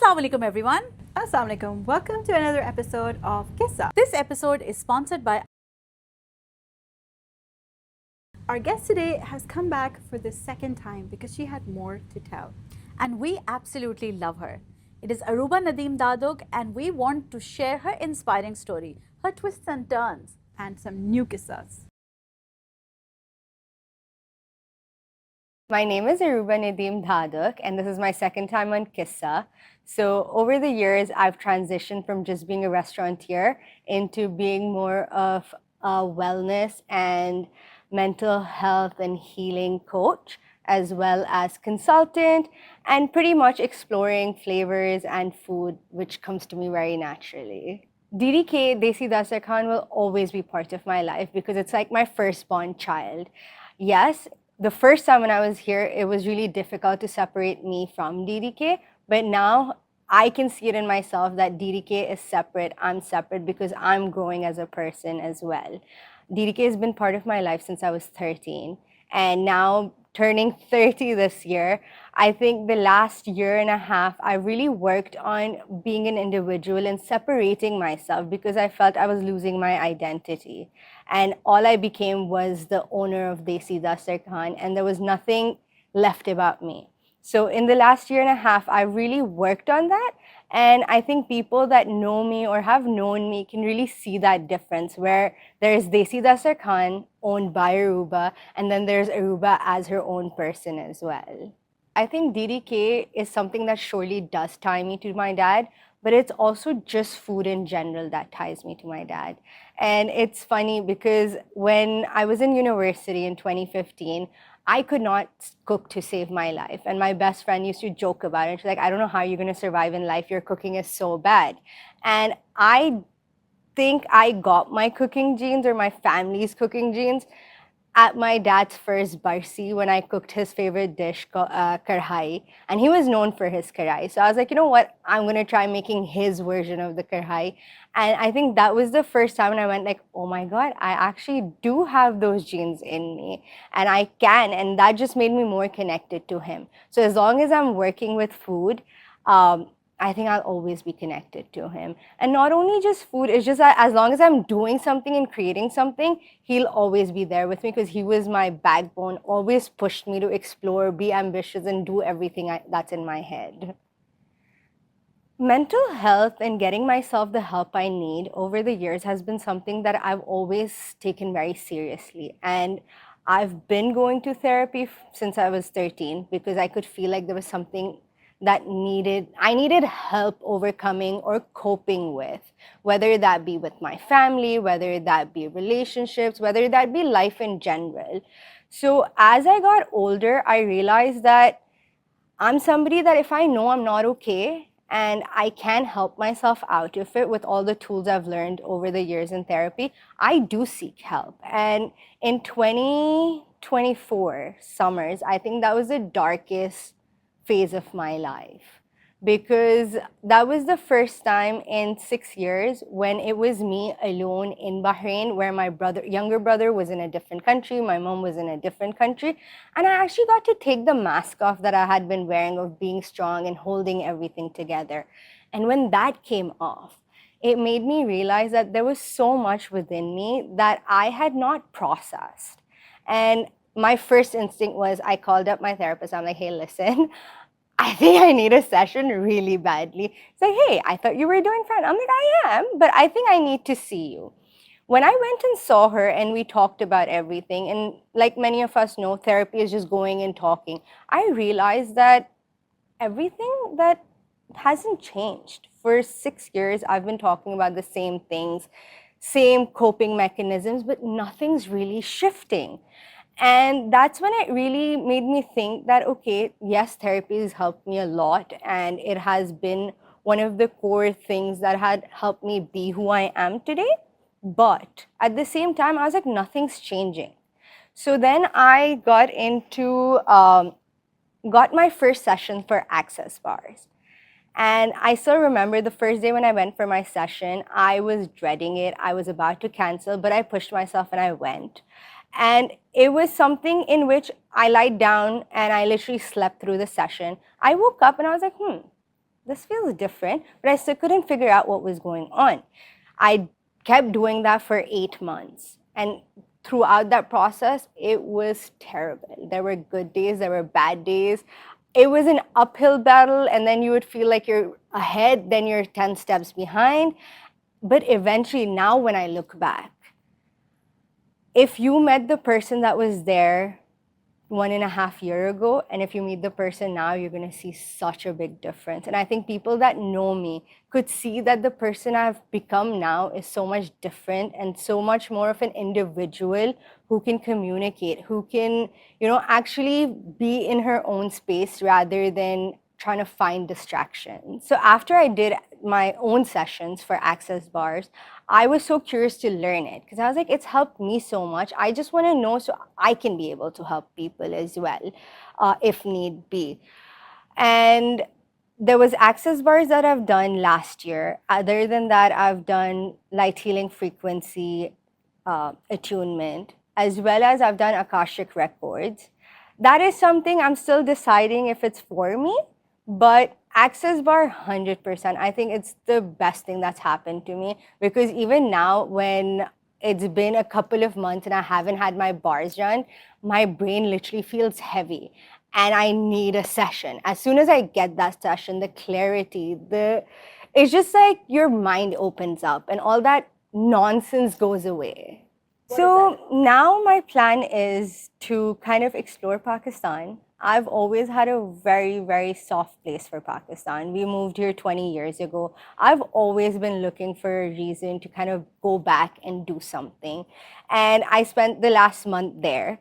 Assalamu alaikum everyone. Assalamu alaikum. Welcome to another episode of Qyssa. This episode is sponsored by Our guest today has come back for the second time because she had more to tell. and we absolutely love her. It is Arooba Nadeem Dadok and we want to share her inspiring story, her twists and turns. And some new qissas. My name is Arooba Nadeem Dadok, and this is my second time on Qyssa. So over the years, I've transitioned from just being a restaurateur into being more of a wellness and mental health and healing coach, as well as consultant, and pretty much exploring flavors and food, which comes to me very naturally. DDK, Desi Dastarkhwan, will always be part of my life because it's like my firstborn child. Yes, the first time when I was here, it was really difficult to separate me from DDK, but now I can see it in myself that DDK is separate, I'm separate because I'm growing as a person as well. DDK has been part of my life since I was 13, and now turning 30 this year, I think the last year and a half, I really worked on being an individual and separating myself because I felt I was losing my identity. And all I became was the owner of Desi Dastarkhwan, and there was nothing left about me. So in the last year and a half, I really worked on that. And I think people that know me or have known me can really see that difference where there's Desi Dastarkhwan owned by Arooba, and then there's Arooba as her own person as well. I think DDK is something that surely does tie me to my dad, but it's also just food in general that ties me to my dad. And it's funny because when I was in university in 2015, I could not cook to save my life. And my best friend used to joke about it. She's like, I don't know how you're going to survive in life. Your cooking is so bad. And I think I got my cooking genes or my family's cooking genes at my dad's first barsi when I cooked his favorite dish, karhai. And he was known for his karhai. So I was like, you know what? I'm going to try making his version of the karhai. And I think that was the first time when I went like, oh my God, I actually do have those genes in me. And I can. And that just made me more connected to him. So as long as I'm working with food, I think I'll always be connected to him. And not only just food, it's just that as long as I'm doing something and creating something, he'll always be there with me because he was my backbone, always pushed me to explore, be ambitious, and do everything that's in my head. Mental health and getting myself the help I need over the years has been something that I've always taken very seriously. And I've been going to therapy since I was 13 because I could feel like there was something that I needed help overcoming or coping with, whether that be with my family, whether that be relationships, whether that be life in general. So as I got older, I realized that I'm somebody that if I know I'm not okay and I can help myself out of it with all the tools I've learned over the years in therapy, I do seek help. And in 2024 summers, I think that was the darkest phase of my life because that was the first time in 6 years when it was me alone in Bahrain, where my younger brother was in a different country, my mom was in a different country, and I actually got to take the mask off that I had been wearing of being strong and holding everything together. And when that came off, it made me realize that there was so much within me that I had not processed. And my first instinct was I called up my therapist. I'm like, hey, listen, I think I need a session really badly. It's like, hey, I thought you were doing fine. I'm like, I am, but I think I need to see you. When I went and saw her and we talked about everything, and like many of us know, therapy is just going and talking, I realized that everything that hasn't changed. For 6 years, I've been talking about the same things, same coping mechanisms, but nothing's really shifting. And that's when it really made me think that, okay, yes, therapy has helped me a lot. And it has been one of the core things that had helped me be who I am today. But at the same time, I was like, nothing's changing. So then I got my first session for access bars. And I still remember the first day when I went for my session, I was dreading it. I was about to cancel, but I pushed myself and I went. And it was something in which I lied down and I literally slept through the session. I woke up and I was like, this feels different, but I still couldn't figure out what was going on. I kept doing that for 8 months. And throughout that process, it was terrible. There were good days, there were bad days. It was an uphill battle, and then you would feel like you're ahead, then you're 10 steps behind. But eventually, now when I look back, if you met the person that was there 1.5 years ago, and if you meet the person now, you're going to see such a big difference. And I think people that know me could see that the person I've become now is so much different and so much more of an individual who can communicate, who can, actually be in her own space rather than trying to find distractions. So after I did my own sessions for access bars, I was so curious to learn it because I was like, it's helped me so much. I just want to know so I can be able to help people as well, if need be. And there was access bars that I've done last year. Other than that, I've done light healing frequency attunement, as well as I've done Akashic records. That is something I'm still deciding if it's for me, but access bar 100%. I think it's the best thing that's happened to me because even now when it's been a couple of months and I haven't had my bars done, my brain literally feels heavy and I need a session. As soon as I get that session, the clarity, it's just like your mind opens up and all that nonsense goes away. So now my plan is to kind of explore Pakistan. I've always had a very, very soft place for Pakistan. We moved here 20 years ago. I've always been looking for a reason to kind of go back and do something. And I spent the last month there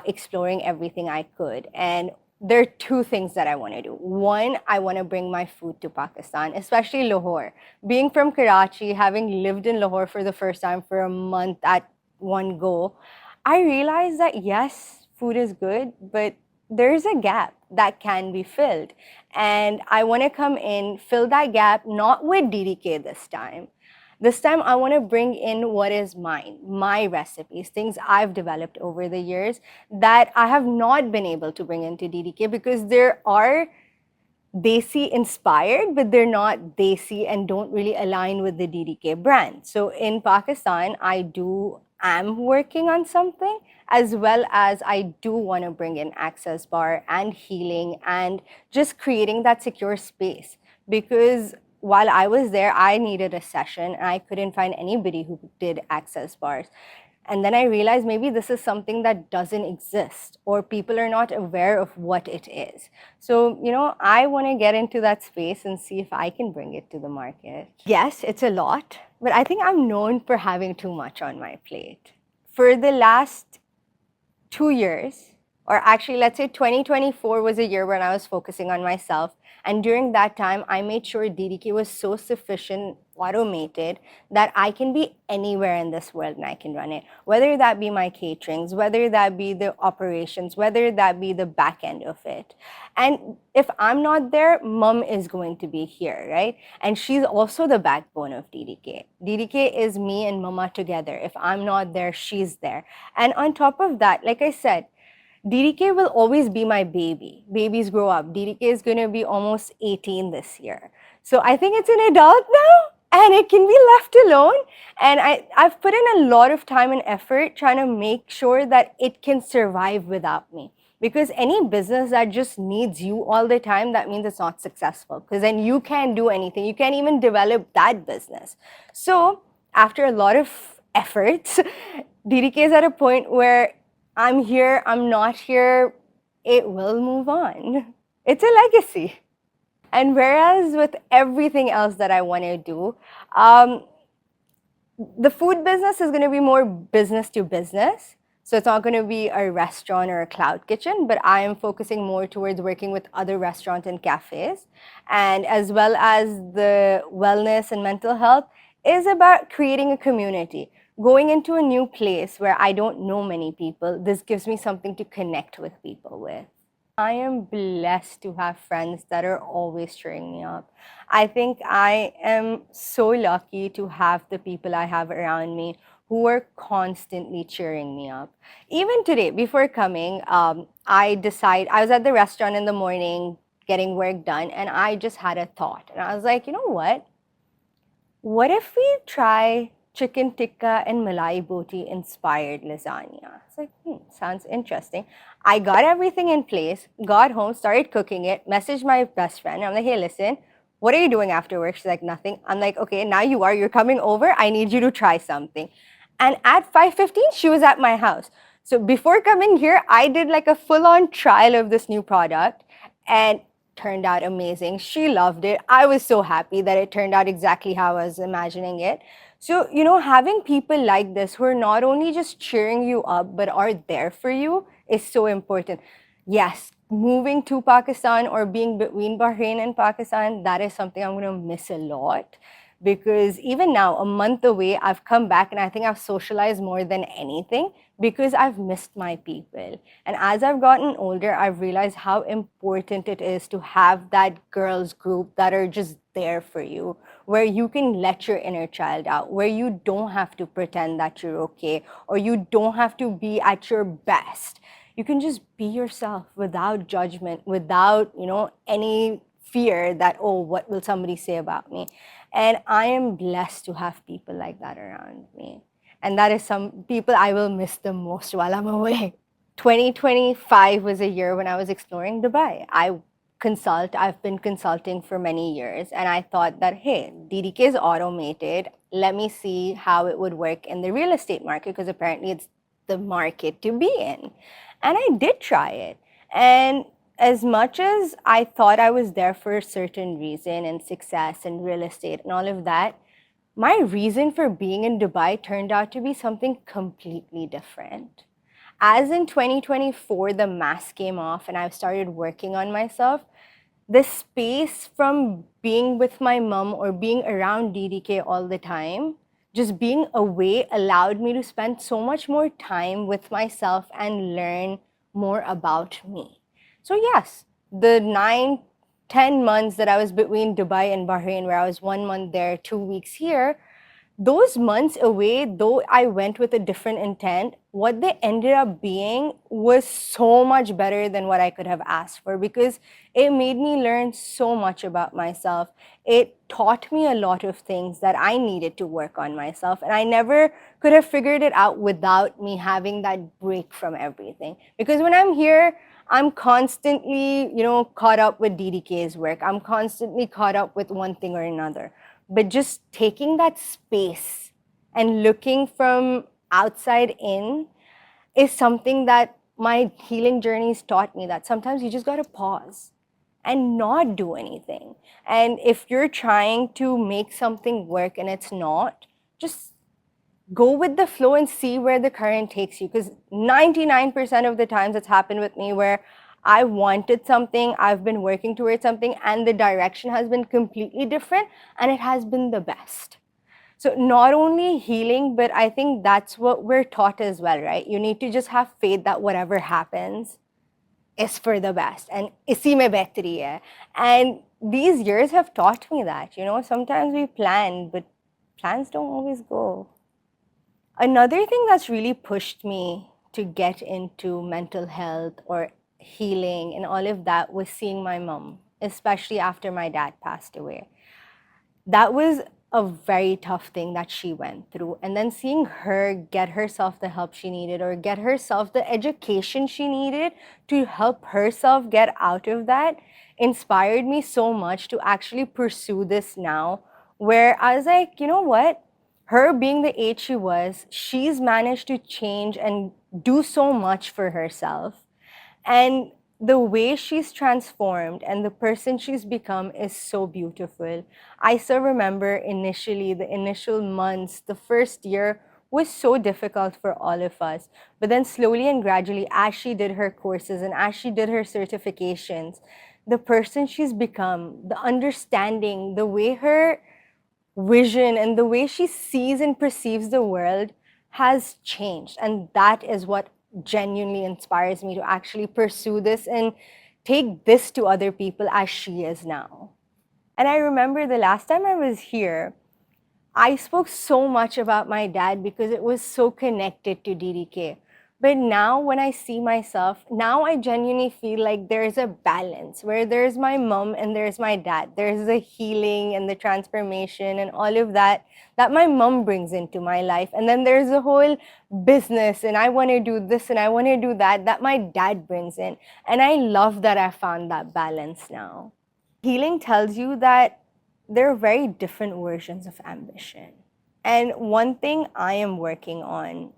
exploring everything I could. And there are two things that I want to do. One, I want to bring my food to Pakistan, especially Lahore. Being from Karachi, having lived in Lahore for the first time for a month at one go, I realized that yes, food is good, but there's a gap that can be filled. And I want to come in, fill that gap, not with DDK this time. This time, I want to bring in what is mine, my recipes, things I've developed over the years that I have not been able to bring into DDK because there are Desi inspired, but they're not Desi and don't really align with the DDK brand. So in Pakistan, I'm working on something, as well as I do want to bring in access bar and healing and just creating that secure space. Because while I was there, I needed a session and I couldn't find anybody who did access bars. And then I realized maybe this is something that doesn't exist or people are not aware of what it is. So, I want to get into that space and see if I can bring it to the market. Yes, it's a lot, but I think I'm known for having too much on my plate. For the last 2 years, or actually, let's say 2024 was a year when I was focusing on myself. And during that time, I made sure DDK was so sufficient, automated, that I can be anywhere in this world and I can run it. Whether that be my caterings, whether that be the operations, whether that be the back end of it. And if I'm not there, mom is going to be here, right? And she's also the backbone of DDK. DDK is me and mama together. If I'm not there, she's there. And on top of that, like I said, DDK will always be my baby. Babies grow up. DDK is going to be almost 18 this year. So I think it's an adult now and it can be left alone. And I've put in a lot of time and effort trying to make sure that it can survive without me. Because any business that just needs you all the time, that means it's not successful. Because then you can't do anything. You can't even develop that business. So after a lot of efforts, DDK is at a point where I'm here, I'm not here, it will move on. It's a legacy. And whereas with everything else that I want to do, the food business is going to be more business to business. So it's not going to be a restaurant or a cloud kitchen, but I am focusing more towards working with other restaurants and cafes. And as well as the wellness and mental health is about creating a community. Going into a new place where I don't know many people, this gives me something to connect with people with. I am blessed to have friends that are always cheering me up. I think I am so lucky to have the people I have around me who are constantly cheering me up. Even today, before coming, I was at the restaurant in the morning, getting work done, and I just had a thought. And I was like, you know what? What if we try chicken tikka and malai boti inspired lasagna? It's like, sounds interesting. I got everything in place, got home, started cooking it, messaged my best friend. I'm like, hey, listen, what are you doing after work? She's like, nothing. I'm like, okay, now you're coming over. I need you to try something. And at 5:15, she was at my house. So before coming here, I did like a full-on trial of this new product, and turned out amazing. She loved it. I was so happy that it turned out exactly how I was imagining it. So, having people like this who are not only just cheering you up, but are there for you is so important. Yes, moving to Pakistan or being between Bahrain and Pakistan, that is something I'm going to miss a lot. Because even now, a month away, I've come back and I think I've socialized more than anything because I've missed my people. And as I've gotten older, I've realized how important it is to have that girls group that are just there for you, where you can let your inner child out, where you don't have to pretend that you're okay, or you don't have to be at your best. You can just be yourself without judgment, without, any fear that, oh, what will somebody say about me? And I am blessed to have people like that around me. And that is some people I will miss the most while I'm away. 2025 was a year when I was exploring Dubai. I've been consulting for many years, and I thought that, hey, DDK is automated. Let me see how it would work in the real estate market, because apparently it's the market to be in. And I did try it. And as much as I thought I was there for a certain reason and success and real estate and all of that, my reason for being in Dubai turned out to be something completely different. As in 2024, the mask came off and I started working on myself, the space from being with my mom or being around DDK all the time, just being away, allowed me to spend so much more time with myself and learn more about me. So yes, the 9, 10 months that I was between Dubai and Bahrain, where I was 1 month there, 2 weeks here, those months away, though I went with a different intent, what they ended up being was so much better than what I could have asked for, because it made me learn so much about myself. It taught me a lot of things that I needed to work on myself, and I never could have figured it out without me having that break from everything. Because when I'm here, I'm constantly, caught up with DDK's work. I'm constantly caught up with one thing or another. But just taking that space and looking from outside in is something that my healing journeys taught me, that sometimes you just got to pause and not do anything. And if you're trying to make something work and it's not, just go with the flow and see where the current takes you. Because 99% of the times it's happened with me where I wanted something, I've been working towards something, and the direction has been completely different, and it has been the best. So not only healing, but I think that's what we're taught as well, right? You need to just have faith that whatever happens is for the best, and isi mein behteri hai. And these years have taught me that, sometimes we plan, but plans don't always go. Another thing that's really pushed me to get into mental health or healing and all of that was seeing my mom, especially after my dad passed away. That was a very tough thing that she went through. And then seeing her get herself the help she needed, or get herself the education she needed to help herself get out of that, inspired me so much to actually pursue this now, where I was like, you know what? Her being the age she was, she's managed to change and do so much for herself. And the way she's transformed and the person she's become is so beautiful. I still remember initially, the initial months, the first year was so difficult for all of us. But then slowly and gradually, as she did her courses and as she did her certifications, the person she's become, the understanding, the way her vision and the way she sees and perceives the world has changed. And that is what genuinely inspires me to actually pursue this and take this to other people as she is now. And I remember the last time I was here, I spoke so much about my dad because it was so connected to DDK. But now when I see myself, now I genuinely feel like there's a balance where there's my mom and there's my dad. There's the healing and the transformation and all of that my mom brings into my life. And then there's the whole business and I want to do this and I want to do that my dad brings in. And I love that I found that balance now. Healing tells you that there are very different versions of ambition. And one thing I am working on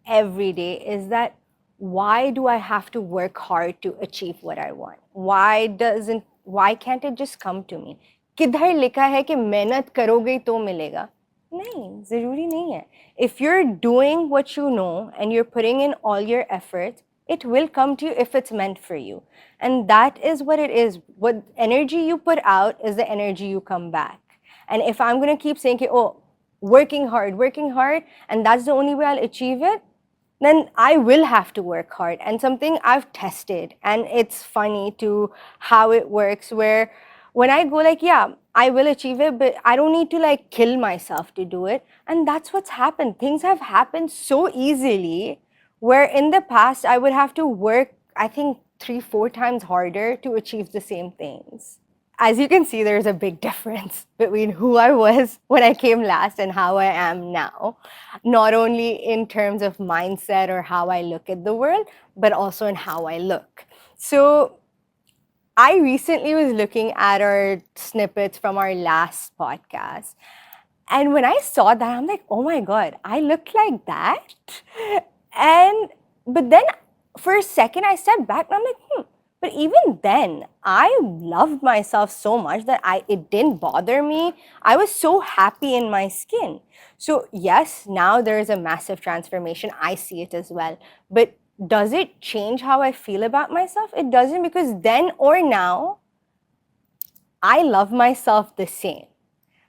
every day is that why do I have to work hard to achieve what I want? Why can't it just come to me? किधर लिखा है कि मेहनत करोगे तो मिलेगा? नहीं, ज़रूरी नहीं है. If you're doing what you know and you're putting in all your effort, it will come to you if it's meant for you. And that is what it is. What energy you put out is the energy you come back. And if I'm going to keep saying, oh, working hard, and that's the only way I'll achieve it, then I will have to work hard. And something I've tested, and it's funny to how it works, where when I go like, yeah, I will achieve it, but I don't need to like kill myself to do it. And that's what's happened. Things have happened so easily, where in the past I would have to work, I think 3-4 times harder to achieve the same things. As you can see, there's a big difference between who I was when I came last and how I am now. Not only in terms of mindset or how I look at the world, but also in how I look. So I recently was looking at our snippets from our last podcast. And when I saw that, I'm like, oh my God, I look like that? But then for a second, I stepped back and I'm like, But even then, I loved myself so much that it didn't bother me. I was so happy in my skin. So yes, now there is a massive transformation. I see it as well. But does it change how I feel about myself? It doesn't, because then or now, I love myself the same.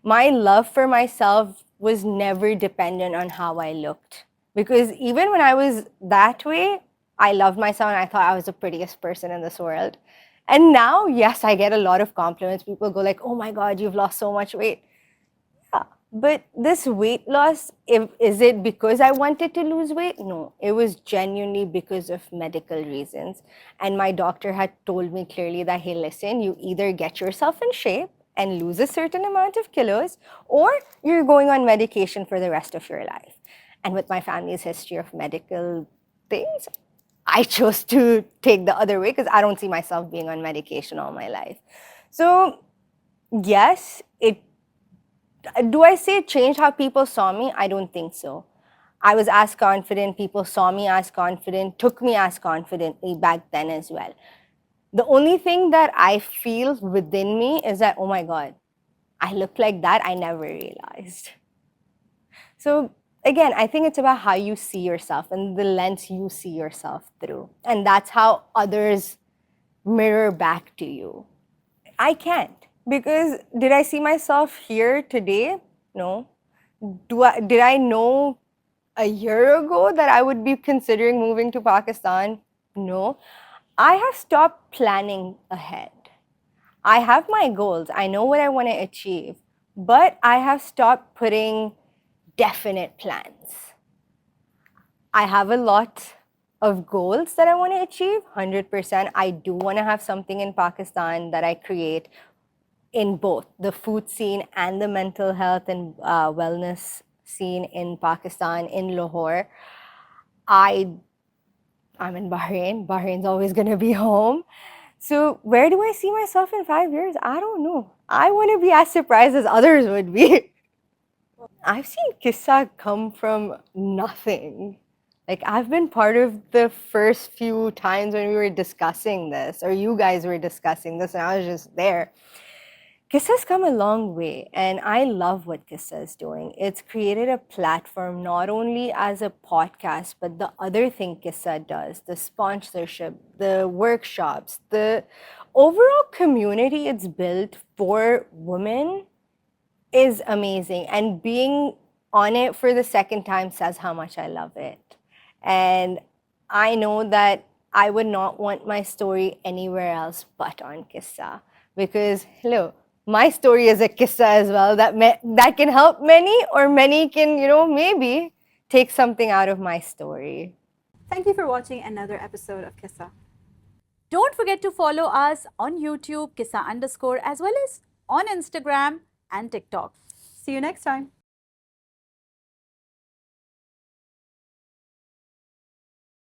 My love for myself was never dependent on how I looked. Because even when I was that way, I loved myself and I thought I was the prettiest person in this world. And now, yes, I get a lot of compliments. People go like, oh my God, you've lost so much weight. Yeah, but this weight loss, is it because I wanted to lose weight? No, it was genuinely because of medical reasons. And my doctor had told me clearly that, hey, listen, you either get yourself in shape and lose a certain amount of kilos, or you're going on medication for the rest of your life. And with my family's history of medical things, I chose to take the other way because I don't see myself being on medication all my life. So yes, do I say it changed how people saw me? I don't think so. I was as confident, people saw me as confident, took me as confidently back then as well. The only thing that I feel within me is that, oh my God, I look like that, I never realized. So again, I think it's about how you see yourself and the lens you see yourself through. And that's how others mirror back to you. I can't, because did I see myself here today? No. Did I know a year ago that I would be considering moving to Pakistan? No. I have stopped planning ahead. I have my goals. I know what I want to achieve, but I have stopped putting definite plans. I have a lot of goals that I want to achieve, 100%. I do want to have something in Pakistan that I create in both the food scene and the mental health and wellness scene in Pakistan, in Lahore. I'm in Bahrain. Bahrain's always going to be home. So where do I see myself in 5 years? I don't know. I want to be as surprised as others would be. I've seen Qyssa come from nothing. Like, I've been part of the first few times when we were discussing this, or you guys were discussing this, and I was just there. Qyssa's come a long way, and I love what Qyssa is doing. It's created a platform not only as a podcast, but the other thing Qyssa does, the sponsorship, the workshops, the overall community it's built for women is amazing. And being on it for the second time says how much I love it. And I know that I would not want my story anywhere else but on Qyssa, because, hello, my story is a Qyssa as well that can help many, or many can, maybe take something out of my story. Thank you for watching another episode of Qyssa. Don't forget to follow us on YouTube, Qyssa_, as well as on Instagram and TikTok. See you next time.